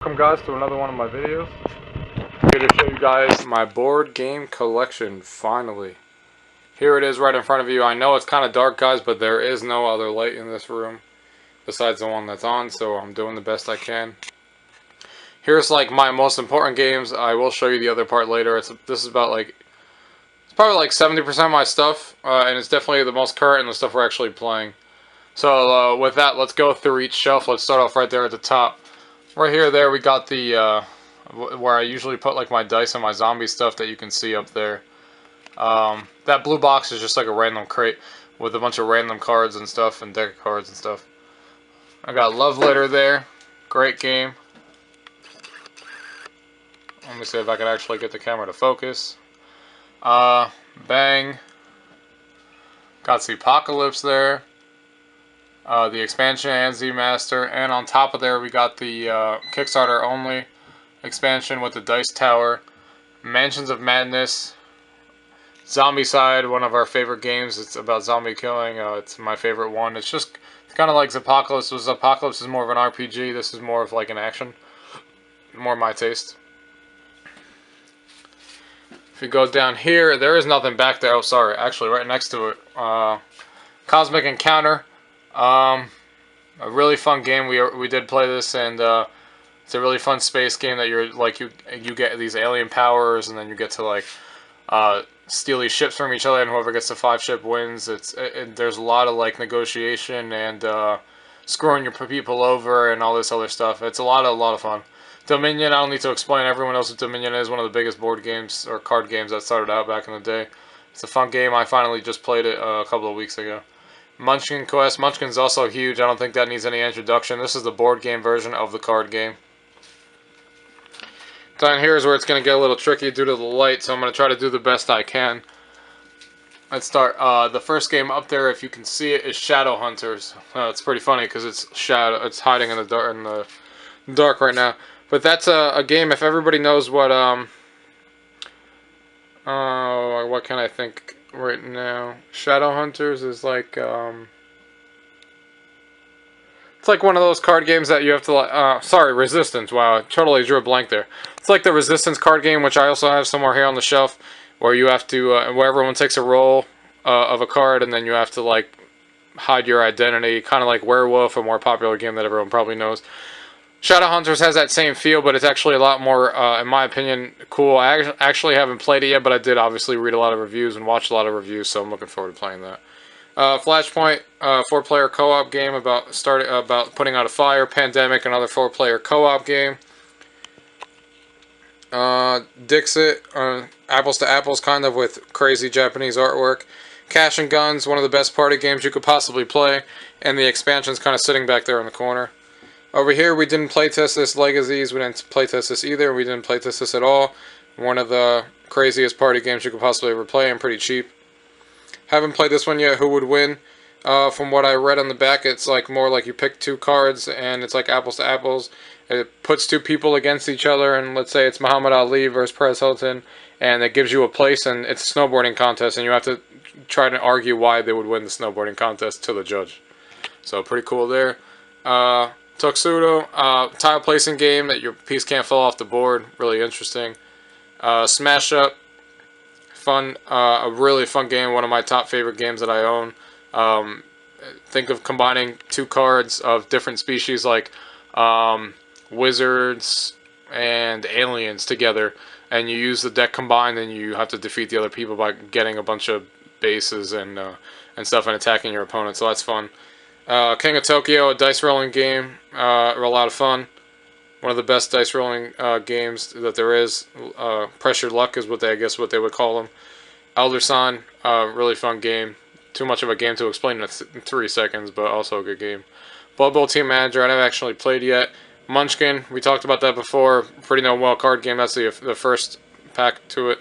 Welcome guys to another one of my videos. I'm here to show you guys my board game collection, finally. Here it is right in front of you. I know it's kind of dark guys, but there is no other light in this room besides the one that's on, so I'm doing the best I can. Here's like my most important games. I will show you the other part later. This is about like, it's probably like 70% of my stuff, and it's definitely the most current and the stuff we're actually playing. So with that, let's go through each shelf. Let's start off right there at the top. Right here, there we got the where I usually put like my dice and my zombie stuff that you can see up there. That blue box is just like a random crate with a bunch of random cards and stuff and deck of cards and stuff. I got Love Letter there, great game. Let me see if I can actually get the camera to focus. Bang. Got the Apocalypse there. The expansion and Z-Master, and on top of there we got the Kickstarter only expansion with the Dice Tower, Mansions of Madness, Zombicide, one of our favorite games. It's about zombie killing. It's my favorite one. It's kind of like Apocalypse. Apocalypse is more of an RPG. This is more of like an action, more my taste. If you go down here, there is nothing back there. Oh, sorry, actually right next to it, Cosmic Encounter. A really fun game. We did play this, and it's a really fun space game that you're like you get these alien powers, and then you get to like steal these ships from each other, and whoever gets the 5-ship wins. There's a lot of like negotiation and screwing your people over and all this other stuff. It's a lot of fun. Dominion, I don't need to explain. Everyone knows what Dominion is. One of the biggest board games or card games that started out back in the day. It's a fun game. I finally just played it a couple of weeks ago. Munchkin Quest. Munchkin's also huge. I don't think that needs any introduction. This is the board game version of the card game. Down here is where it's going to get a little tricky due to the light, so I'm going to try to do the best I can. Let's start. The first game up there, if you can see it, is Shadowhunters. It's pretty funny because it's hiding in the dark right now. But that's a game. If everybody knows what what can I think right now? Shadowhunters is like it's like one of those card games that you have to like sorry, Resistance. Wow, I totally drew a blank there. It's like the Resistance card game, which I also have somewhere here on the shelf, where you have to where everyone takes a roll of a card, and then you have to like hide your identity, kind of like Werewolf, a more popular game that everyone probably knows. Shadowhunters has that same feel, but it's actually a lot more, in my opinion, cool. I actually haven't played it yet, but I did obviously read a lot of reviews and watch a lot of reviews, so I'm looking forward to playing that. Flashpoint, 4-player co-op game about putting out a fire. Pandemic, another 4-player co-op game. Dixit, apples to apples, kind of, with crazy Japanese artwork. Cash and Guns, one of the best party games you could possibly play, and the expansion's kind of sitting back there in the corner. Over here, we didn't playtest this Legacies. We didn't playtest this either. We didn't playtest this at all. One of the craziest party games you could possibly ever play, and pretty cheap. Haven't played this one yet. Who Would Win? From what I read on the back, it's like more like you pick 2 cards, and it's like apples to apples. It puts 2 people against each other, and let's say it's Muhammad Ali versus Perez Hilton, and it gives you a place, and it's a snowboarding contest, and you have to try to argue why they would win the snowboarding contest to the judge. So pretty cool there. Tuxedo, tile placing game that your piece can't fall off the board. Really interesting. Smash Up, fun, a really fun game. One of my top favorite games that I own. Think of combining 2 cards of different species like wizards and aliens together, and you use the deck combined, and you have to defeat the other people by getting a bunch of bases and stuff and attacking your opponent. So that's fun. King of Tokyo, a dice rolling game, a lot of fun. One of the best dice rolling games that there is. Pressured Luck is what they would call them. Elder Sign, really fun game. Too much of a game to explain in 3 seconds, but also a good game. Blood Bowl Team Manager, I haven't actually played yet. Munchkin, we talked about that before. Pretty known well card game. That's the first pack to it.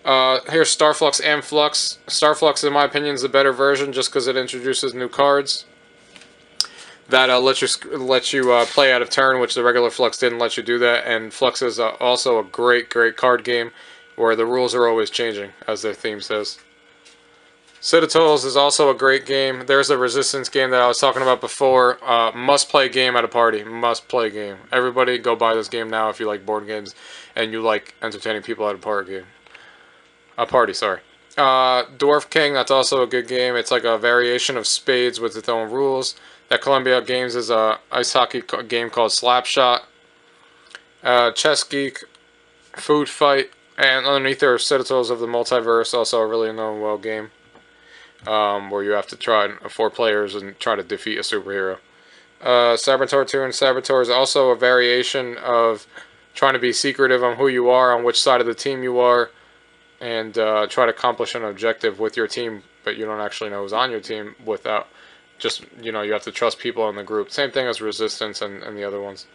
Here's Starflux and Flux. Starflux, in my opinion, is the better version just because it introduces new cards that let you play out of turn, which the regular Flux didn't let you do that. And Flux is also a great card game where the rules are always changing, as their theme says. Citadels is also a great game. There's a Resistance game that I was talking about before. Must-play game at a party. Must-play game. Everybody go buy this game now if you like board games and you like entertaining people at a party. Sorry. Dwarf King, that's also a good game. It's like a variation of Spades with its own rules. That Columbia Games is a ice hockey game called Slapshot. Chess Geek, Food Fight, and underneath there are Citadels of the Multiverse, also a really known well game. Where you have to try 4 players and try to defeat a superhero. Saboteur 2 and Saboteur is also a variation of trying to be secretive on who you are, on which side of the team you are, and try to accomplish an objective with your team, but you don't actually know who's on your team without just, you have to trust people in the group. Same thing as Resistance and the other ones.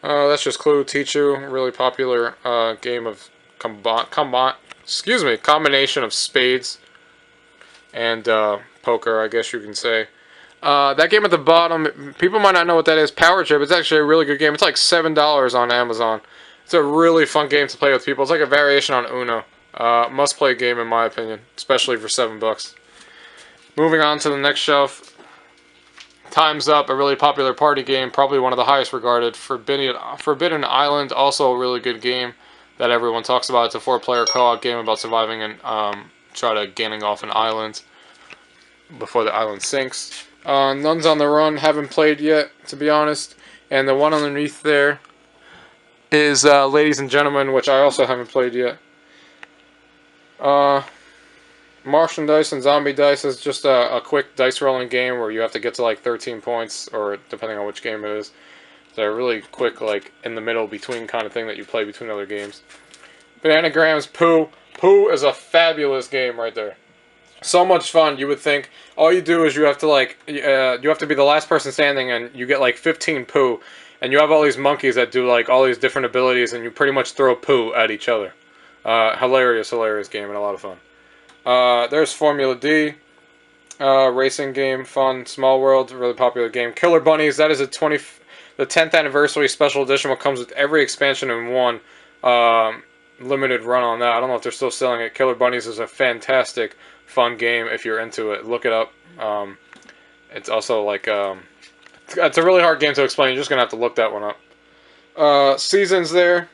That's just Clue, Tichu, really popular game of combination of spades and poker, I guess you can say. That game at the bottom, people might not know what that is. Power Trip. It's actually a really good game. It's like $7 on Amazon. It's a really fun game to play with people. It's like a variation on Uno. Must-play game in my opinion, especially for $7. Moving on to the next shelf. Time's Up, a really popular party game, probably one of the highest regarded. Forbidden Island, also a really good game that everyone talks about. It's a 4-player co-op game about surviving and try to gaining off an island before the island sinks. Nuns on the Run, haven't played yet, to be honest. And the one underneath there is Ladies and Gentlemen, which I also haven't played yet. Martian Dice and Zombie Dice is just a quick dice rolling game where you have to get to like 13 points, or depending on which game it is. It's a really quick, like, in the middle between kind of thing that you play between other games. Bananagrams, Pooh. Pooh is a fabulous game right there. So much fun. You would think all you do is you have to you have to be the last person standing, and you get like 15 Pooh, and you have all these monkeys that do like all these different abilities, and you pretty much throw Pooh at each other. Hilarious game and a lot of fun. There's Formula D, racing game, fun. Small World, really popular game. Killer Bunnies, that is the 10th anniversary special edition, what comes with every expansion in one. Limited run on that. I don't know if they're still selling it. Killer Bunnies is a fantastic, fun game if you're into it. Look it up. It's also like it's a really hard game to explain. You're just gonna have to look that one up. Seasons there.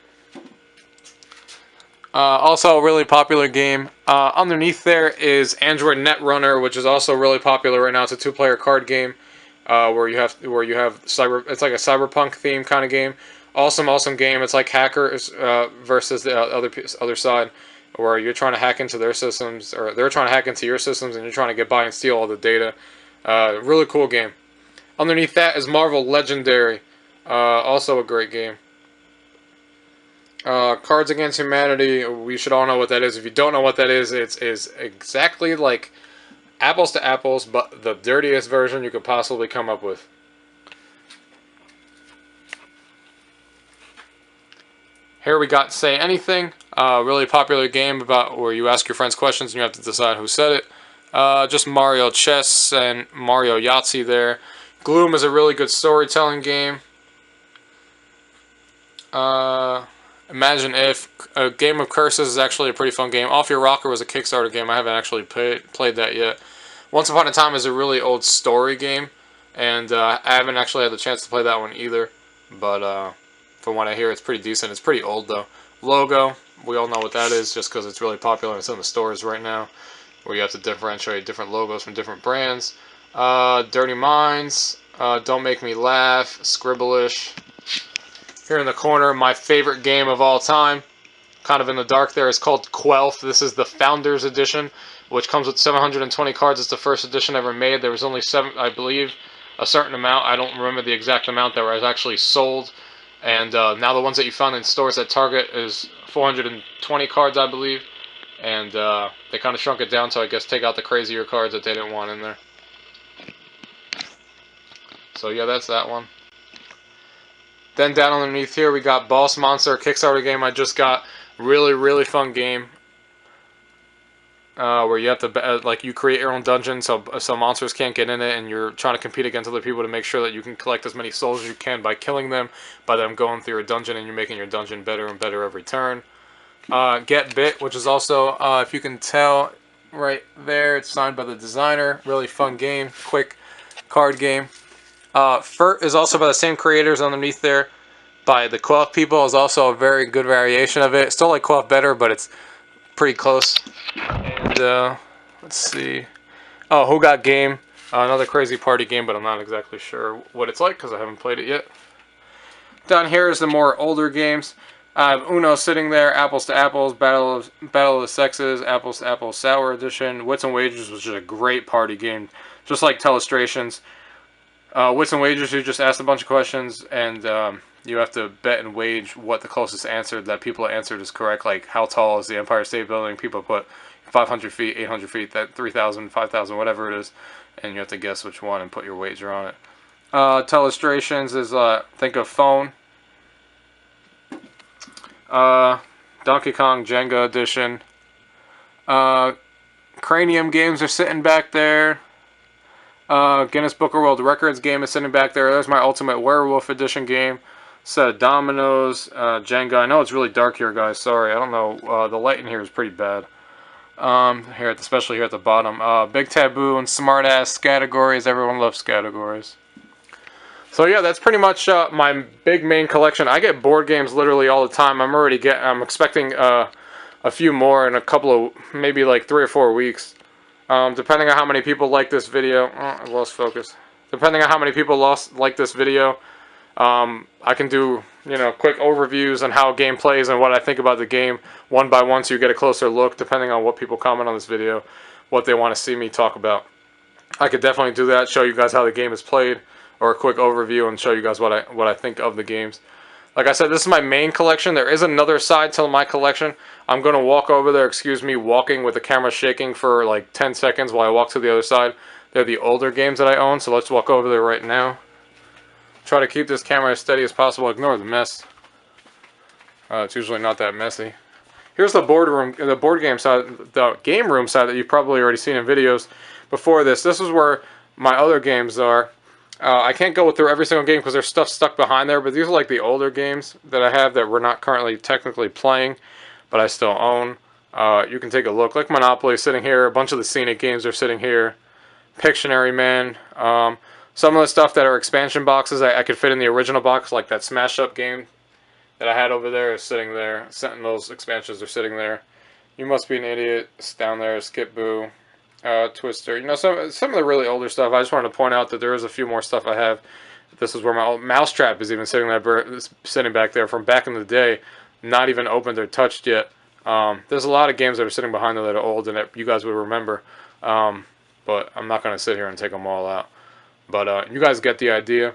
Also a really popular game. Underneath there is Android Netrunner, which is also really popular right now. It's a 2-player card game where you have it's like a cyberpunk theme kind of game. Awesome game. It's like hackers versus the other side, where you're trying to hack into their systems, or they're trying to hack into your systems, and you're trying to get by and steal all the data. Really cool game. Underneath that is Marvel Legendary, also a great game. Cards Against Humanity, we should all know what that is. If you don't know what that is, it is exactly like Apples to Apples, but the dirtiest version you could possibly come up with. Here we got Say Anything, a really popular game about where you ask your friends questions and you have to decide who said it. Just Mario Chess and Mario Yahtzee there. Gloom is a really good storytelling game. Imagine If, a Game of Curses is actually a pretty fun game. Off Your Rocker was a Kickstarter game. I haven't actually played that yet. Once Upon a Time is a really old story game, and I haven't actually had the chance to play that one either. But from what I hear, it's pretty decent. It's pretty old though. Logo, we all know what that is, just because it's really popular. It's in the stores right now, where you have to differentiate different logos from different brands. Dirty Minds, Don't Make Me Laugh, Scribbleish. Here in the corner, my favorite game of all time, kind of in the dark there, is called Quelf. This is the Founders Edition, which comes with 720 cards. It's the first edition ever made. There was only 7, I believe, a certain amount. I don't remember the exact amount that was actually sold. And now the ones that you found in stores at Target is 420 cards, I believe. And they kind of shrunk it down to, I guess, take out the crazier cards that they didn't want in there. So yeah, that's that one. Then down underneath here we got Boss Monster, Kickstarter game I just got. Really fun game. Where you have to you create your own dungeon so monsters can't get in it, and you're trying to compete against other people to make sure that you can collect as many souls as you can by killing them, by them going through your dungeon, and you're making your dungeon better and better every turn. Get Bit, which is also, if you can tell, right there. It's signed by the designer. Really fun game. Quick card game. Furt is also by the same creators underneath there. By the Quelf people is also a very good variation of it. Still like Quelf better, but it's pretty close. And let's see. Oh, Who Got Game? Another crazy party game, but I'm not exactly sure what it's like because I haven't played it yet. Down here is the more older games. I have Uno sitting there, Apples to Apples, Battle of the Sexes, Apples to Apples Sour Edition. Wits and Wagers was just a great party game, just like Telestrations. Wits and Wagers, you just ask a bunch of questions, and you have to bet and wage what the closest answer that people answered is correct. Like, how tall is the Empire State Building? People put 500 feet, 800 feet, that 3,000, 5,000, whatever it is, and you have to guess which one and put your wager on it. Telestrations is, think of phone. Donkey Kong Jenga Edition. Cranium games are sitting back there. Guinness Book of World Records game is sitting back there. There's my Ultimate Werewolf Edition game. Set of dominoes. Jenga. I know it's really dark here, guys. Sorry, I don't know. The light in here is pretty bad. Especially here at the bottom. Big Taboo and Smart Ass categories. Everyone loves categories. So yeah, that's pretty much my big main collection. I get board games literally all the time. I'm expecting a few more in a couple of, maybe like 3 or 4 weeks. Depending on how many people like this video. Oh, I lost focus. Depending on how many people like this video, I can do, quick overviews on how a game plays and what I think about the game one by one, so you get a closer look, depending on what people comment on this video, what they want to see me talk about. I could definitely do that, show you guys how the game is played, or a quick overview and show you guys what I think of the games. Like I said, this is my main collection. There is another side to my collection. I'm going to walk over there, excuse me, walking with the camera shaking for like 10 seconds while I walk to the other side. They're the older games that I own, so let's walk over there right now. Try to keep this camera as steady as possible. Ignore the mess. It's usually not that messy. Here's the board game side, the game room side that you've probably already seen in videos before this. This is where my other games are. I can't go through every single game because there's stuff stuck behind there, but these are like the older games that I have that we're not currently technically playing, but I still own. You can take a look. Like Monopoly sitting here. A bunch of the Scenic games are sitting here. Pictionary Man. Some of the stuff that are expansion boxes I could fit in the original box, like that Smash Up game that I had over there is sitting there. Sentinels expansions are sitting there. You Must Be an Idiot. It's down there. Skip Boo. Twister. Some of the really older stuff. I just wanted to point out that there is a few more stuff I have. This is where my Mousetrap is even sitting back there from back in the day, not even opened or touched yet. There's a lot of games that are sitting behind there that are old and that you guys would remember, but I'm not going to sit here and take them all out. But you guys get the idea.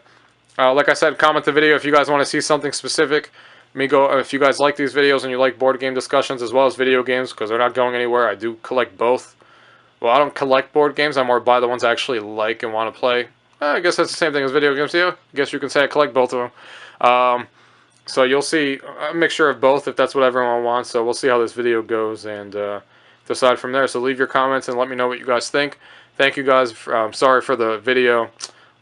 Like I said, comment the video if you guys want to see something specific. If you guys like these videos and you like board game discussions as well as video games, because they're not going anywhere. I do collect both. Well, I don't collect board games. I more buy the ones I actually like and want to play. I guess that's the same thing as video games. Yeah, I guess you can say I collect both of them. So you'll see a mixture of both if that's what everyone wants. So we'll see how this video goes and decide from there. So leave your comments and let me know what you guys think. Thank you guys. Sorry for the video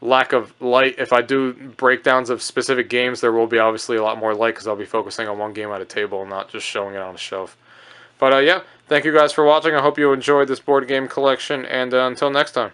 lack of light. If I do breakdowns of specific games, there will be obviously a lot more light because I'll be focusing on one game at a table and not just showing it on a shelf. But yeah, thank you guys for watching. I hope you enjoyed this board game collection, and until next time.